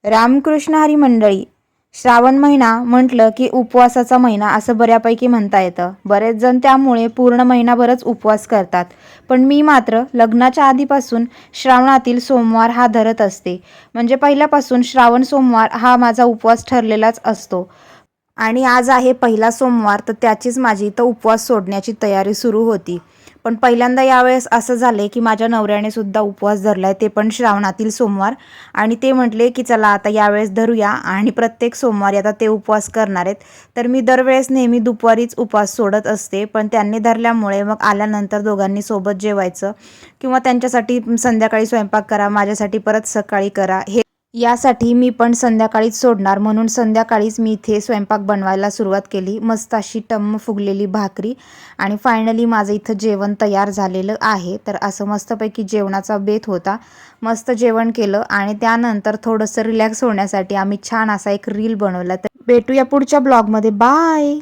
रामकृष्ण हरी मंडळी, श्रावण महिना म्हटलं की उपवासाचा महिना असं बऱ्यापैकी म्हणता येतं. बरेच जण त्यामुळे पूर्ण महिनाभरच उपवास करतात. पण मी मात्र लग्नाच्या आधीपासून श्रावणातील सोमवार हा धरत असते. म्हणजे पहिल्यापासून श्रावण सोमवार हा माझा उपवास ठरलेलाच असतो. आणि आज आहे पहिला सोमवार, तर त्याचीच माझी इथं उपवास सोडण्याची तयारी सुरू होती. पण पहिल्यांदा यावेळेस असं झाले की माझ्या नवऱ्याने सुद्धा उपवास धरलाय, ते पण श्रावणातील सोमवार. आणि ते म्हटले की चला आता यावेळेस धरूया, आणि प्रत्येक सोमवारी आता ते उपवास करणार आहेत. तर मी दरवेळेस नेहमी दुपारीच उपवास सोडत असते, पण त्यांनी धरल्यामुळे मग आल्यानंतर दोघांनी सोबत जेवायचं, किंवा त्यांच्यासाठी संध्याकाळी स्वयंपाक करा, माझ्यासाठी परत सकाळी करा, हे यासाठी मी पण संध्याकाळीच सोडणार, म्हणून संध्याकाळीच मी इथे स्वयंपाक बनवायला सुरुवात केली. मस्त अशी टम्म फुगलेली भाकरी, आणि फायनली माझं इथं जेवण तयार झालेलं आहे. तर असं मस्तपैकी जेवणाचा बेत होता. मस्त जेवण केलं आणि त्यानंतर थोडंसं रिलॅक्स होण्यासाठी आम्ही छान असा एक रील बनवला. तर भेटूया पुढच्या ब्लॉगमध्ये. बाय.